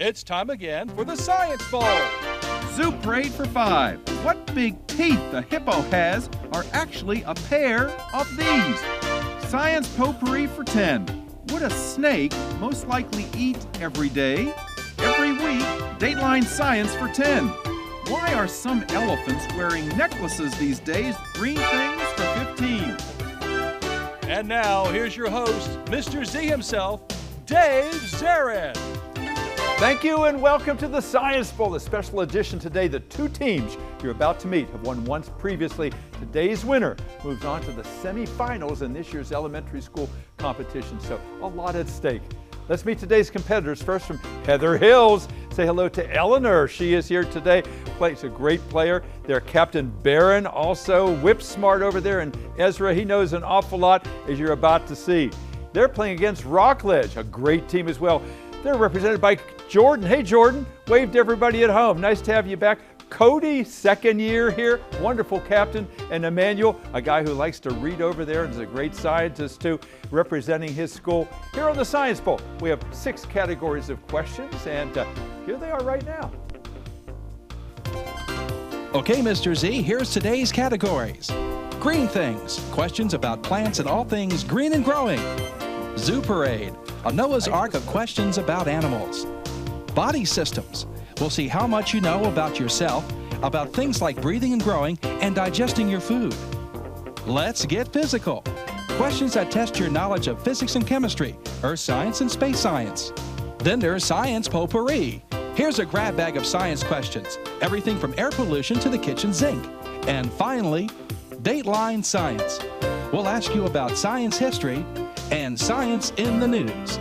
It's time again for the Science Bowl. Zoo Parade for 5. What big teeth the hippo has are actually a pair of these. Science Potpourri for 10. Would a snake most likely eat every day? Every week, Dateline Science for 10. Why are some elephants wearing necklaces these days? Green things for 15. And now, here's your host, Mr. Z himself, Dave Zarin. Thank you and welcome to the Science Bowl, a special edition today. The two teams you're about to meet have won once previously. Today's winner moves on to the semifinals in this year's elementary school competition, so a lot at stake. Let's meet today's competitors. First from Heather Hills. Say hello to Eleanor. She is here today. She's a great player. Their captain Barron, also whip smart over there, and Ezra, he knows an awful lot, as you're about to see. They're playing against Rockledge, a great team as well. They're represented by Jordan. Hey, Jordan, wave to everybody at home. Nice to have you back. Cody, second year here, wonderful captain. And Emmanuel, a guy who likes to read over there and is a great scientist too, representing his school. Here on the Science Bowl, we have 6 categories of questions, and here they are right now. Okay, Mr. Z, here's today's categories. Green things, questions about plants and all things green and growing. Zoo Parade, a Noah's Ark of questions about animals. Body systems, we'll see how much you know about yourself, about things like breathing and growing and digesting your food. Let's get physical. Questions that test your knowledge of physics and chemistry, earth science and space science. Then there's Science Potpourri. Here's a grab bag of science questions, everything from air pollution to the kitchen sink. And finally, Dateline Science. We'll ask you about science history and science in the news.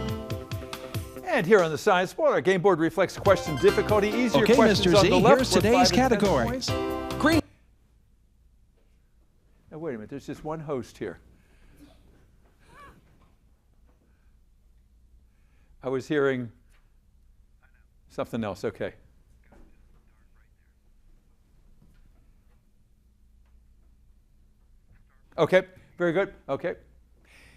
And here on the Science Bowl, our game board reflects question difficulty. Easier okay, questions Mr. on Z, the left. here's today's categories. Green. Now, wait a minute, there's just one host here. I was hearing something else, okay. Okay, very good, okay.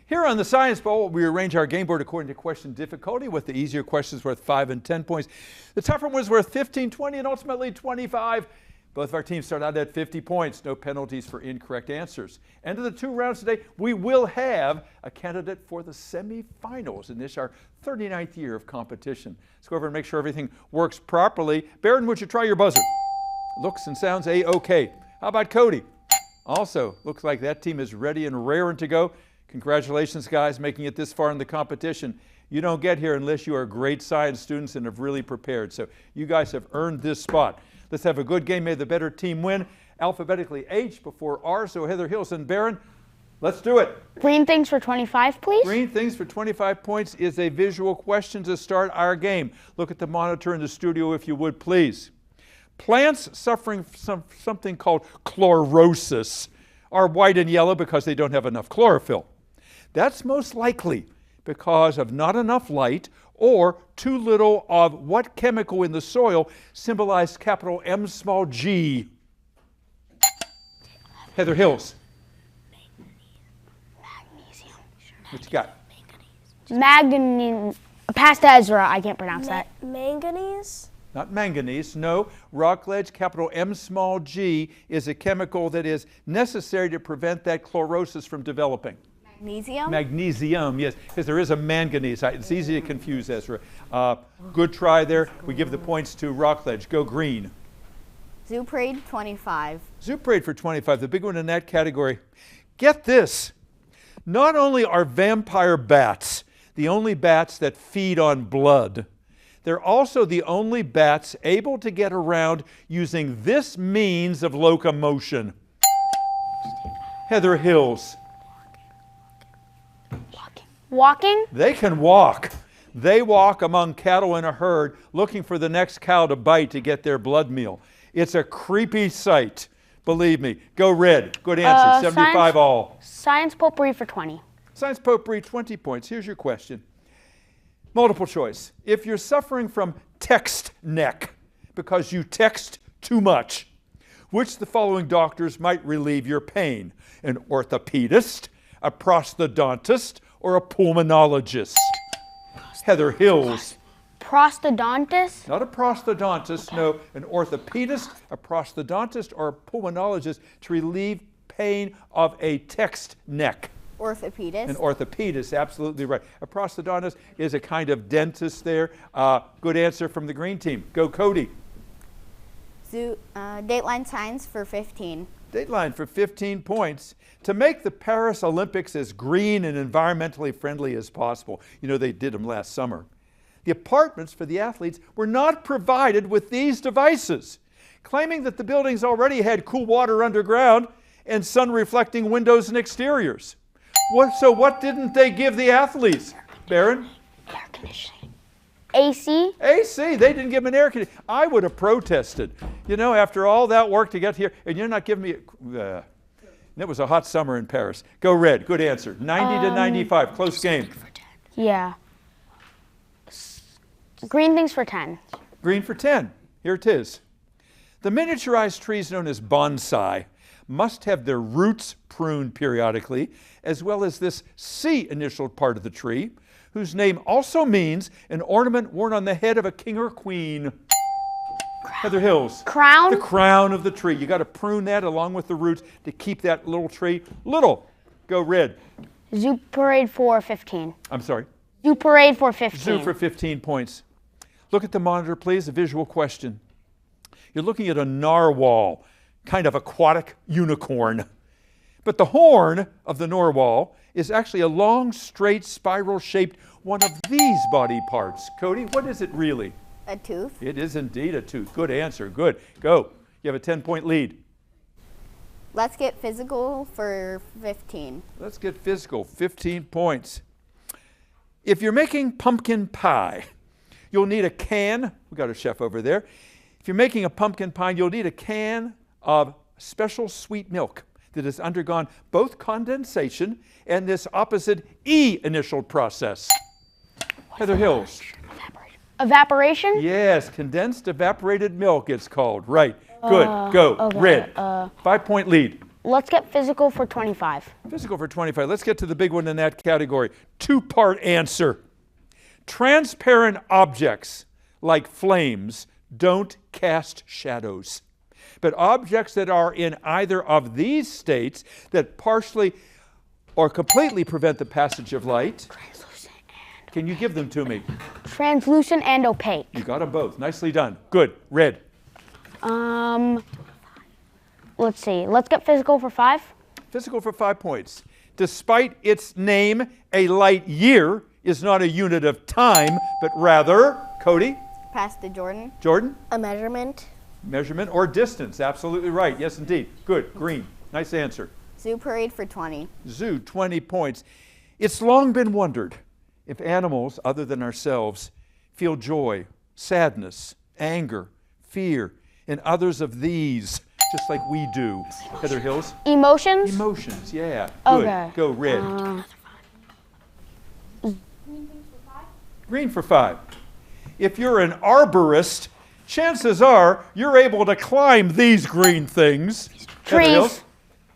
Here on the Science Bowl, we arrange our game board according to question difficulty, with the easier questions worth 5 and 10 points. The tougher ones worth 15, 20, and ultimately 25. Both of our teams start out at 50 points. No penalties for incorrect answers. End of the 2 rounds today, we will have a candidate for the semifinals in this, our 39th year of competition. Let's go over and make sure everything works properly. Barron, would you try your buzzer? Looks and sounds A-OK. How about Cody? Also, looks like that team is ready and raring to go. Congratulations, guys, making it this far in the competition. You don't get here unless you are great science students and have really prepared. So you guys have earned this spot. Let's have a good game. May the better team win. Alphabetically H before R. So Heather Hills and Barron, let's do it. Green things for 25, please. Green things for 25 points is a visual question to start our game. Look at the monitor in the studio if you would, please. Plants suffering from something called chlorosis are white and yellow because they don't have enough chlorophyll. That's most likely because of not enough light or too little of what chemical in the soil symbolized capital M small g? Heather Hills. Magnesium. What you got? Manganese. Past Ezra, I can't pronounce that. Manganese? Not manganese, no. Rockledge, capital M small g, is a chemical that is necessary to prevent that chlorosis from developing. Magnesium? Magnesium, yes, because there is a manganese. It's easy to confuse, Ezra. Good try there. We give the points to Rockledge. Go green. Zoo Parade 25. Zoo Parade for 25, the big one in that category. Get this. Not only are vampire bats the only bats that feed on blood, they're also the only bats able to get around using this means of locomotion. Heather Hills. Walking? They can walk. They walk among cattle in a herd looking for the next cow to bite to get their blood meal. It's a creepy sight, believe me. Go red. Good answer. 75 all. Science Potpourri for 20. Science Potpourri, 20 points. Here's your question. Multiple choice. If you're suffering from text neck because you text too much, which the following doctors might relieve your pain? An orthopedist, a prosthodontist, or a pulmonologist? Heather Hills. Prosthodontist? Not a prosthodontist, no, an orthopedist, a prosthodontist, or a pulmonologist to relieve pain of a text neck. Orthopedist. An orthopedist, absolutely right. A prosthodontist is a kind of dentist there. Good answer from the green team. Go, Cody. Dateline Science for 15. Dateline for 15 points. To make the Paris Olympics as green and environmentally friendly as possible. You know, they did them last summer. The apartments for the athletes were not provided with these devices, claiming that the buildings already had cool water underground and sun-reflecting windows and exteriors. So what didn't they give the athletes, Baron? Air conditioning. AC? AC, they didn't give them an air conditioning. I would have protested. You know, after all that work to get here, and you're not giving me, it was a hot summer in Paris. Go Red, good answer. 90 to 95, close game. Yeah. Green things for 10. Green for 10, here it is. The miniaturized trees known as bonsai must have their roots pruned periodically, as well as this C initial part of the tree, whose name also means an ornament worn on the head of a king or queen. Heather Hills. Crown? The crown of the tree. You got to prune that along with the roots to keep that little tree little. Go Red. Zoo Parade for 15. I'm sorry. Zoo Parade for 15. Zoo for 15 points. Look at the monitor, please, a visual question. You're looking at a narwhal, kind of aquatic unicorn. But the horn of the narwhal is actually a long, straight, spiral-shaped one of these body parts. Cody, what is it really? A tooth. It is indeed a tooth. Good answer. Good. Go. You have a 10-point lead. Let's get physical for 15. Let's get physical. 15 points. If you're making pumpkin pie, you'll need a can. We got a chef over there. If you're making a pumpkin pie, you'll need a can of special sweet milk that has undergone both condensation and this opposite E initial process. Heather Hills. Evaporation? Yes, condensed evaporated milk it's called. Right. Good. Go. Okay, Red. 5-point lead. Let's get physical for 25. Physical for 25. Let's get to the big one in that category. 2-part answer. Transparent objects like flames don't cast shadows. But objects that are in either of these states that partially or completely prevent the passage of light. Can you give them to me? Translucent and opaque. You got them both. Nicely done. Good. Red. Let's see. Let's get physical for 5. Physical for 5 points. Despite its name, a light year is not a unit of time, but rather, Cody? Pass to Jordan. Jordan? A measurement. Measurement or distance. Absolutely right. Yes, indeed. Good. Green. Nice answer. Zoo Parade for 20. Zoo, 20 points. It's long been wondered if animals, other than ourselves, feel joy, sadness, anger, fear, and others of these, just like we do. Heather Hills? Emotions? Emotions, yeah. Good. Okay. Go Red. Green for 5. If you're an arborist, chances are you're able to climb these green things. Heather Hills?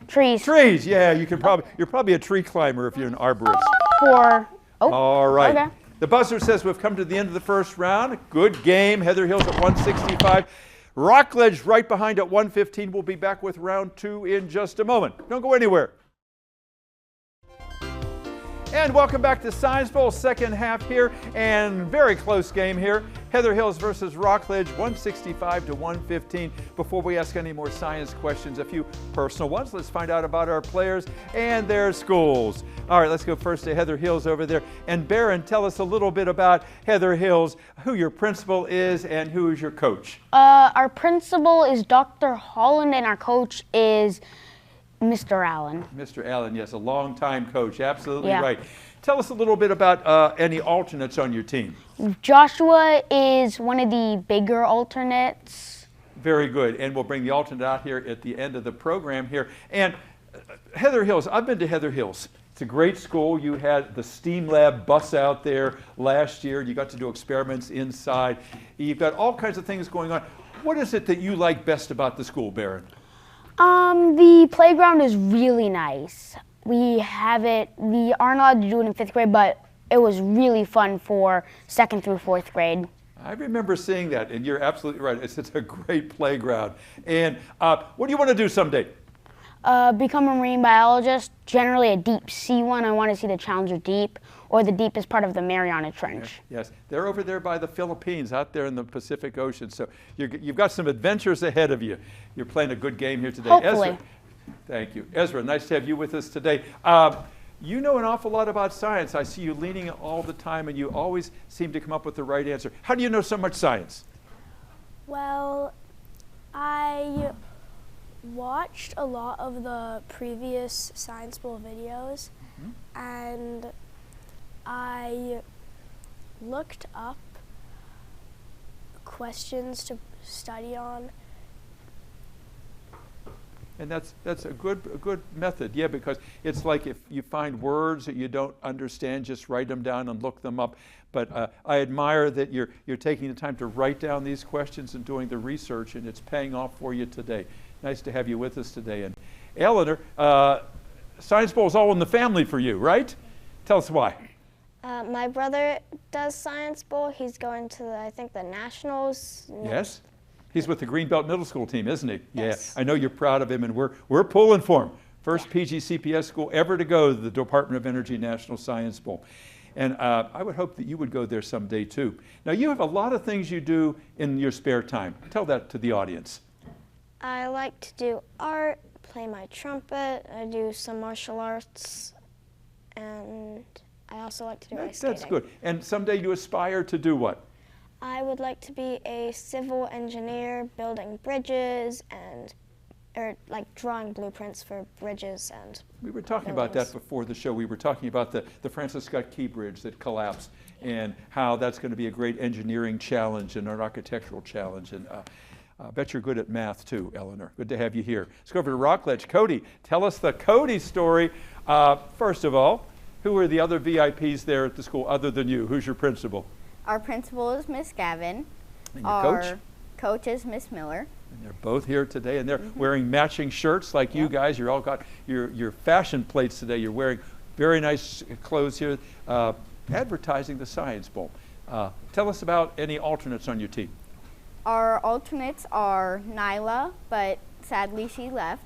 Trees. Trees, yeah, you're probably a tree climber if you're an arborist. For, All right. Okay. The buzzer says we've come to the end of the first round. Good game. Heather Hills at 165. Rockledge right behind at 115. We'll be back with round 2 in just a moment. Don't go anywhere. And welcome back to Science Bowl, second half here, and very close game here. Heather Hills versus Rockledge, 165 to 115. Before we ask any more science questions, a few personal ones. Let's find out about our players and their schools. All right, let's go first to Heather Hills over there. And Baron, tell us a little bit about Heather Hills, who your principal is and who is your coach. Our principal is Dr. Holland and our coach is Mr. Allen. Mr. Allen, yes, a long-time coach, absolutely Yeah. right. Tell us a little bit about any alternates on your team. Joshua is one of the bigger alternates. Very good, and we'll bring the alternate out here at the end of the program here. And Heather Hills, I've been to Heather Hills. It's a great school. You had the STEAM lab bus out there last year. You got to do experiments inside. You've got all kinds of things going on. What is it that you like best about the school, Baron? The playground is really nice. We aren't allowed to do it in 5th grade, but it was really fun for 2nd through 4th grade. I remember seeing that, and you're absolutely right. It's a great playground. And what do you want to do someday? Become a marine biologist, generally a deep sea one. I want to see the Challenger Deep or the deepest part of the Mariana Trench. Yes, they're over there by the Philippines, out there in the Pacific Ocean. So you've got some adventures ahead of you. You're playing a good game here today. Hopefully. Ezra, thank you. Ezra, nice to have you with us today. You know an awful lot about science. I see you leaning all the time, and you always seem to come up with the right answer. How do you know so much science? Well, I watched a lot of the previous Science Bowl videos, and I looked up questions to study on. And that's a good method, yeah, because it's like if you find words that you don't understand, just write them down and look them up. But I admire that you're taking the time to write down these questions and doing the research, and it's paying off for you today. Nice to have you with us today. And Eleanor, Science Bowl is all in the family for you, right? Tell us why. My brother does Science Bowl. He's going to, I think, the Nationals. Yes? He's with the Greenbelt Middle School team, isn't he? Yes. Yeah, I know you're proud of him, and we're pulling for him. First PGCPS school ever to go to the Department of Energy National Science Bowl. And I would hope that you would go there someday, too. Now, you have a lot of things you do in your spare time. Tell that to the audience. I like to do art, play my trumpet, I do some martial arts, and I also like to do ice skating. That's good. And someday you aspire to do what? I would like to be a civil engineer, building bridges or like drawing blueprints for bridges and We were talking about that before the show. We were talking about the Francis Scott Key Bridge that collapsed and how that's going to be a great engineering challenge and an architectural challenge. And I bet you're good at math too, Eleanor. Good to have you here. Let's go over to Rockledge. Cody, tell us the Cody story. First of all, who are the other VIPs there at the school other than you? Who's your principal? Our principal is Miss Gavin. And your Our coach? coach is Miss Miller. And they're both here today, and they're wearing matching shirts like you guys. You're all got your fashion plates today. You're wearing very nice clothes here, advertising the Science Bowl. Tell us about any alternates on your team. Our alternates are Nyla, but sadly she left.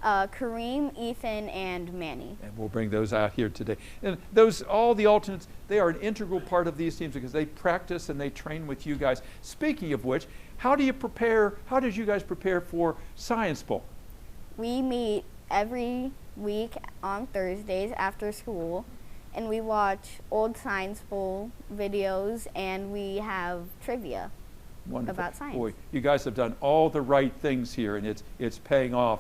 Kareem, Ethan, and Manny. And we'll bring those out here today. And all the alternates, they are an integral part of these teams because they practice and they train with you guys. Speaking of which, how did you guys prepare for Science Bowl? We meet every week on Thursdays after school, and we watch old Science Bowl videos, and we have trivia. Wonderful. About science. Boy, you guys have done all the right things here, and it's paying off.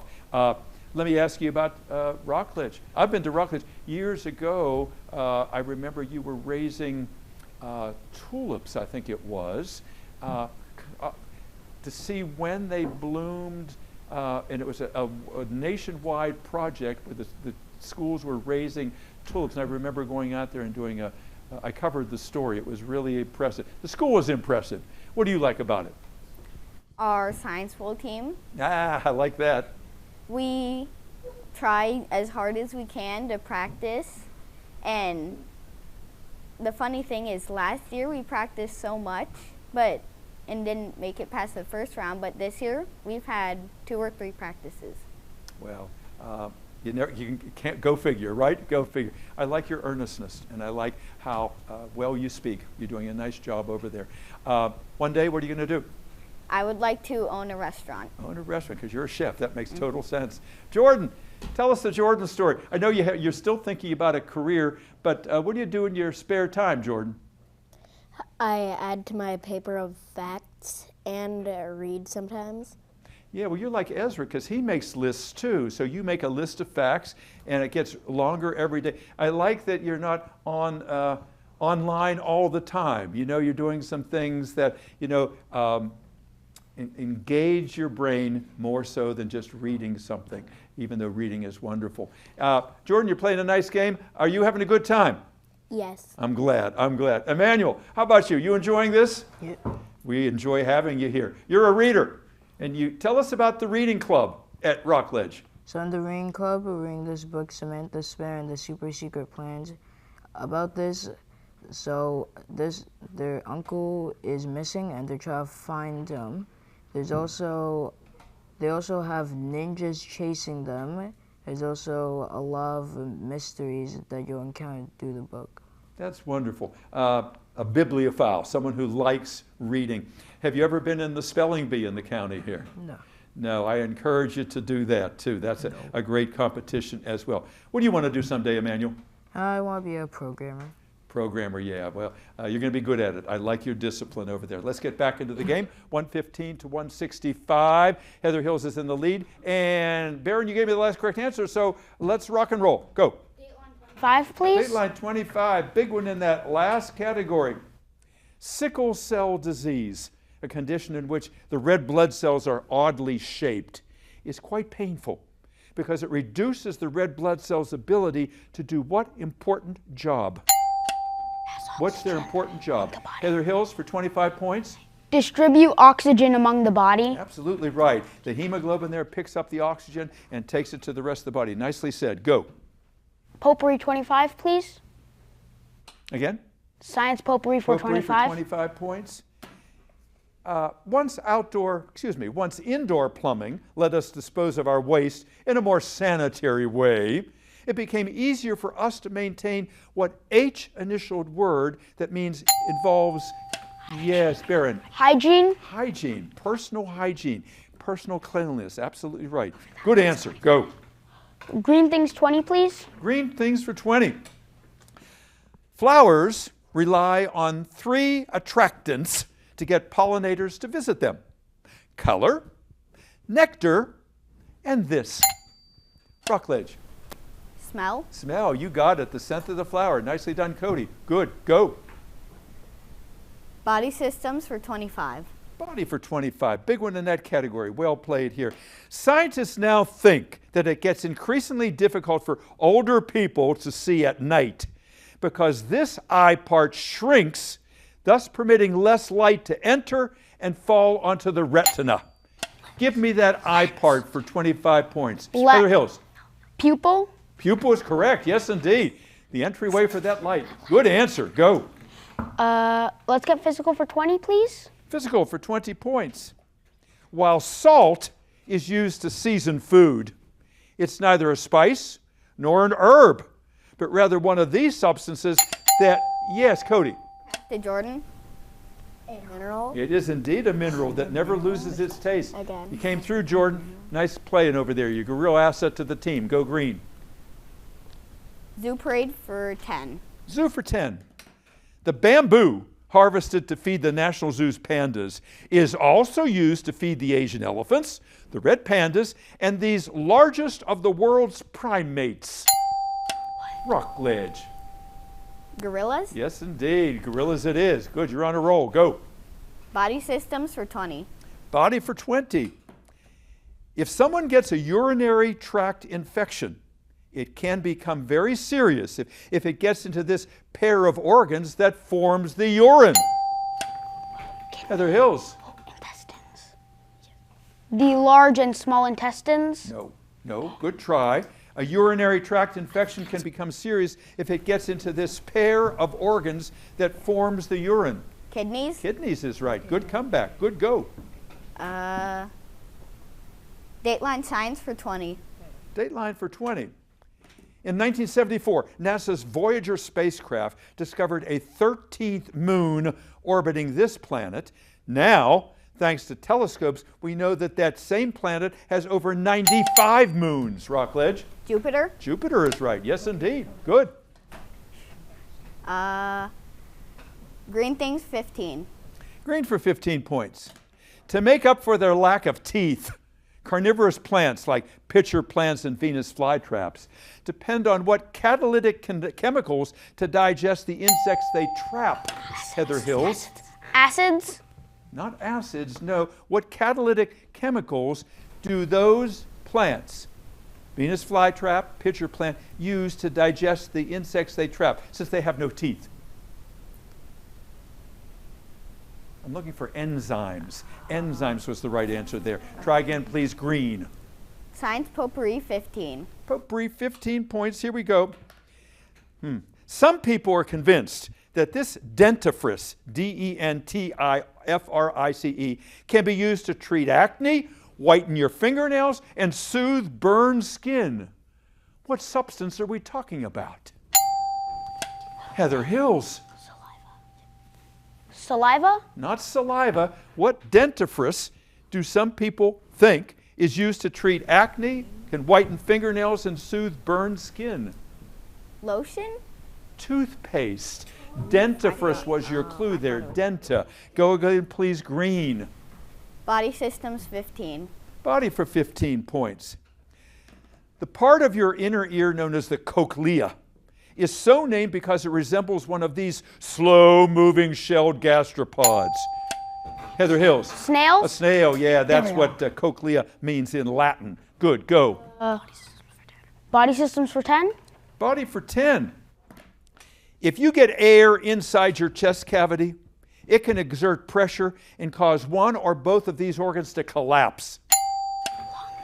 Let me ask you about Rockledge. I've been to Rockledge years ago. I remember you were raising tulips, I think it was, to see when they bloomed, and it was a nationwide project where the schools were raising tulips. And I remember going out there and doing I covered the story. It was really impressive. The school was impressive. What do you like about it? Our Science Bowl team. I like that. We try as hard as we can to practice, and the funny thing is last year we practiced so much and didn't make it past the first round, but this year we've had 2 or 3 practices. Well, you can't go figure, right? Go figure. I like your earnestness, and I like how well you speak. You're doing a nice job over there. One day, what are you going to do? I would like to own a restaurant. Own a restaurant, because you're a chef. That makes total sense. Jordan, tell us the Jordan story. I know you're still thinking about a career, but what do you do in your spare time, Jordan? I add to my paper of facts and read sometimes. Yeah, well, you're like Ezra, because he makes lists too. So you make a list of facts, and it gets longer every day. I like that you're not online all the time. You know, you're doing some things that, engage your brain more so than just reading something, even though reading is wonderful. Jordan, you're playing a nice game. Are you having a good time? Yes. I'm glad. Emmanuel, how about you? You enjoying this? Yeah. We enjoy having you here. You're a reader, and you tell us about the reading club at Rockledge. So in the reading club, we're reading this book, Samantha Spare and the Super Secret Plans. About this, So their uncle is missing, and they're trying to find him. They also have ninjas chasing them. There's also a lot of mysteries that you'll encounter through the book. That's wonderful. A bibliophile, someone who likes reading. Have you ever been in the spelling bee in the county here? No. No, I encourage you to do that too. That's a great competition as well. What do you want to do someday, Emmanuel? I want to be a programmer. Programmer, yeah. Well, you're going to be good at it. I like your discipline over there. Let's get back into the game. 115 to 165. Heather Hills is in the lead. And Baron, you gave me the last correct answer, so let's rock and roll. Go. Dateline 25, please. Dateline 25, big one in that last category. Sickle cell disease, a condition in which the red blood cells are oddly shaped, is quite painful because it reduces the red blood cells' ability to do what important job? What's their important job? Heather Hills for 25 points. Distribute oxygen among the body. Absolutely right. The hemoglobin there picks up the oxygen and takes it to the rest of the body. Nicely said. Go. Potpourri 25, please. Again? Science potpourri for 25. 25 points. Once indoor plumbing let us dispose of our waste in a more sanitary way, it became easier for us to maintain what H-initialed word that means involves, yes, Baron. Hygiene. Hygiene, personal hygiene, personal cleanliness, absolutely right. Good answer, go. Green things 20, please. Green things for 20. Flowers rely on 3 attractants to get pollinators to visit them: color, nectar, and this. Rockledge. Smell. Smell, you got it. The scent of the flower. Nicely done, Cody. Good, go. Body systems for 25. Body for 25. Big one in that category. Well played here. Scientists now think that it gets increasingly difficult for older people to see at night because this eye part shrinks, thus permitting less light to enter and fall onto the retina. Give me that eye part for 25 points. Heather Hills. Pupil. Pupil is correct. Yes, indeed. The entryway for that light. Good answer. Go. Let's get physical for 20, please. Physical for 20 points. While salt is used to season food, it's neither a spice nor an herb, but rather one of these substances that, yes, Cody. The Jordan. A mineral. It is indeed a mineral that never loses its taste. Again. You came through, Jordan. Nice playing over there. You're a real asset to the team. Go green. Zoo parade for 10. Zoo for 10. The bamboo harvested to feed the National Zoo's pandas is also used to feed the Asian elephants, the red pandas, and these largest of the world's primates. Rockledge. Gorillas. Yes, indeed. Gorillas it is. Good, you're on a roll. Go. Body systems for 20. Body for 20. If someone gets a urinary tract infection, it can become very serious if it gets into this pair of organs that forms the urine. Heather Hills. Intestines. The large and small intestines. No, good try. A urinary tract infection can become serious if it gets into this pair of organs that forms the urine. Kidneys. Kidneys is right. Good comeback. Good go. Dateline science for 20. Dateline for 20. In 1974, NASA's Voyager spacecraft discovered a 13th moon orbiting this planet. Now, thanks to telescopes, we know that that same planet has over 95 moons. Rockledge. Jupiter. Jupiter is right. Yes, indeed. Good. Green things 15. Green for 15 points. To make up for their lack of teeth, carnivorous plants like pitcher plants and Venus flytraps depend on what catalytic chemicals to digest the insects they trap. Heather Hills. Acids. Not acids, no. What catalytic chemicals do those plants, Venus flytrap, pitcher plant, use to digest the insects they trap since they have no teeth? I'm looking for enzymes. Enzymes was the right answer there. Try again, please. Green. Science potpourri 15. Potpourri 15 points. Here we go. Some people are convinced that this dentifrice, D-E-N-T-I-F-R-I-C-E, can be used to treat acne, whiten your fingernails, and soothe burned skin. What substance are we talking about? Heather Hills. Saliva? Not saliva. What dentifrice do some people think is used to treat acne, can whiten fingernails, and soothe burned skin? Lotion? Toothpaste. Dentifrice was your clue there. Denta. Go again, please. Green. Body systems, 15. Body for 15 points. The part of your inner ear known as the cochlea is so named because it resembles one of these slow-moving shelled gastropods. Heather Hills. Snails? A snail, yeah, that's what cochlea means in Latin. Good, go. Body systems for 10? Body for 10. If you get air inside your chest cavity, it can exert pressure and cause one or both of these organs to collapse.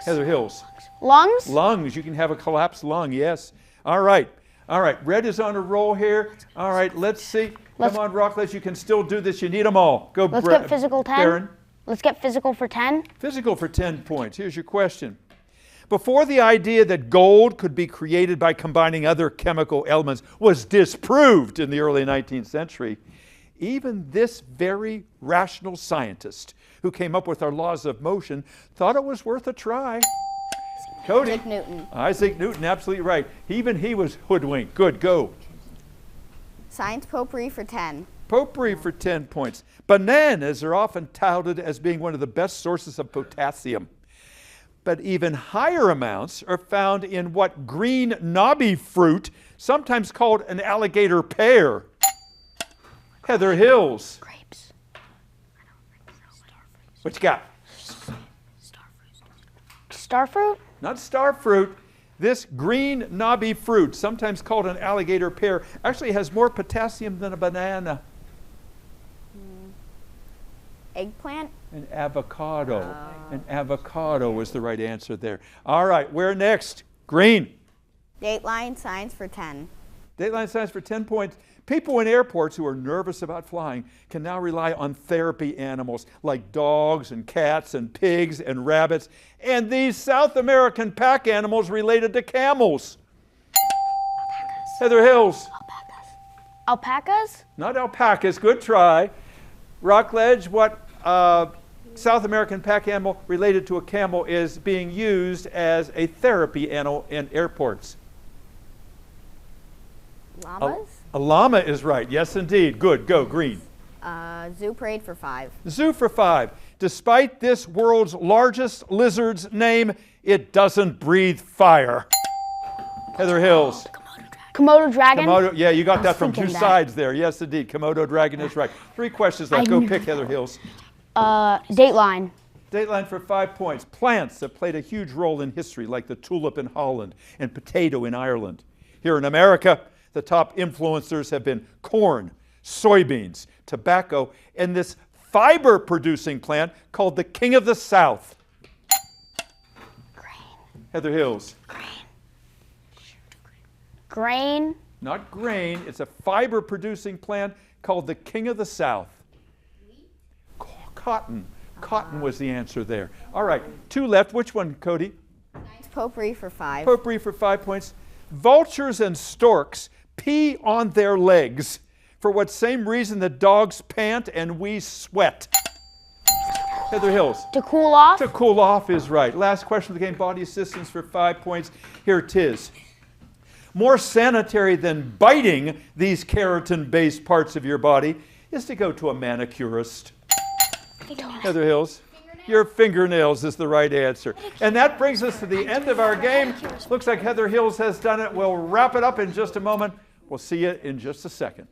Heather Hills. Lungs? Lungs. You can have a collapsed lung, yes. All right. All right. Red is on a roll here. All right. Let's see. Come on, Rockledge. You can still do this. You need them all. Go, Let's get physical 10. Baron. Let's get physical for 10. Physical for 10 points. Here's your question. Before the idea that gold could be created by combining other chemical elements was disproved in the early 19th century, even this very rational scientist who came up with our laws of motion thought it was worth a try. Cody. Isaac Newton. Isaac Newton, absolutely right. Even he was hoodwinked. Good, go. Science potpourri for 10. Potpourri for 10 points. Bananas are often touted as being one of the best sources of potassium. But even higher amounts are found in what green knobby fruit, sometimes called an alligator pear. Heather Hills. Grapes. What you got? Starfruit? Not starfruit. This green knobby fruit, sometimes called an alligator pear, actually has more potassium than a banana. Eggplant? An avocado. An avocado is the right answer there. All right, where next? Green. Dateline science for 10. Dateline science for 10 points. People in airports who are nervous about flying can now rely on therapy animals like dogs and cats and pigs and rabbits and these South American pack animals related to camels. Alpacas. Heather Hills. Alpacas. Alpacas? Not alpacas. Good try. Rockledge, what South American pack animal related to a camel is being used as a therapy animal in airports? Llamas? A llama is right. Yes, indeed. Good. Go. Green. Zoo parade for 5. Zoo for 5. Despite this world's largest lizard's name, it doesn't breathe fire. Heather Hills. Komodo dragon? Komodo, yeah, you got that from two sides there. Yes, indeed. Komodo dragon is right. 3 questions left. Go pick, Heather Hills. Dateline. Dateline for 5 points. Plants that played a huge role in history, like the tulip in Holland and potato in Ireland. Here in America, the top influencers have been corn, soybeans, tobacco, and this fiber-producing plant called the King of the South. Grain. Heather Hills. Grain. Not grain. It's a fiber-producing plant called the King of the South. Cotton. Cotton was the answer there. All right. 2 left. Which one, Cody? Science potpourri for 5. Potpourri for 5 points. Vultures and storks pee on their legs for what same reason that dogs pant and we sweat. Heather Hills. To cool off? To cool off is right. Last question of the game, body assistance for 5 points. Here it is. More sanitary than biting these keratin-based parts of your body is to go to a manicurist. Heather Hills. Your fingernails is the right answer. And that brings us to the end of our game. Looks like Heather Hills has done it. We'll wrap it up in just a moment. We'll see you in just a second.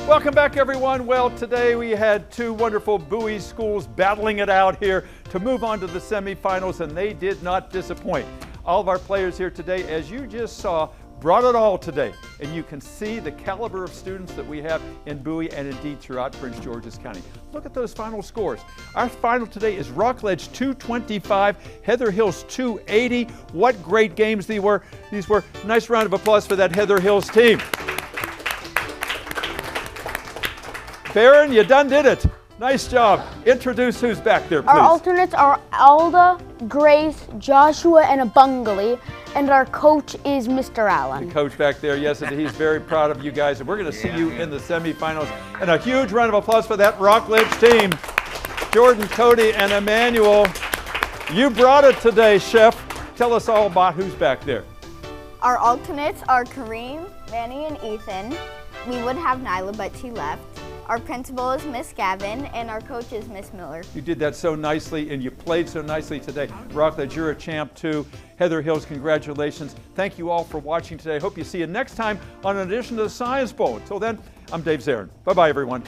Welcome back, everyone. Well, today we had 2 wonderful Bowie schools battling it out here to move on to the semifinals, and they did not disappoint. All of our players here today, as you just saw, brought it all today. And you can see the caliber of students that we have in Bowie and indeed throughout Prince George's County. Look at those final scores. Our final today is Rockledge 225, Heather Hills 280. What great games these were. Nice round of applause for that Heather Hills team. Farron, you done did it. Nice job. Introduce who's back there, please. Our alternates are Alda, Grace, Joshua, and Abungali, and our coach is Mr. Allen. The coach back there, yes, and he's very proud of you guys, and we're going to see you in the semifinals. And a huge round of applause for that Rockledge team. Jordan, Cody, and Emmanuel, you brought it today, Chef. Tell us all about who's back there. Our alternates are Kareem, Manny, and Ethan. We would have Nyla, but she left. Our principal is Miss Gavin, and our coach is Miss Miller. You did that so nicely, and you played so nicely today. Rockledge, you're a champ too. Heather Hills, congratulations. Thank you all for watching today. Hope you see you next time on an edition of the Science Bowl. Until then, I'm Dave Zarin. Bye-bye, everyone.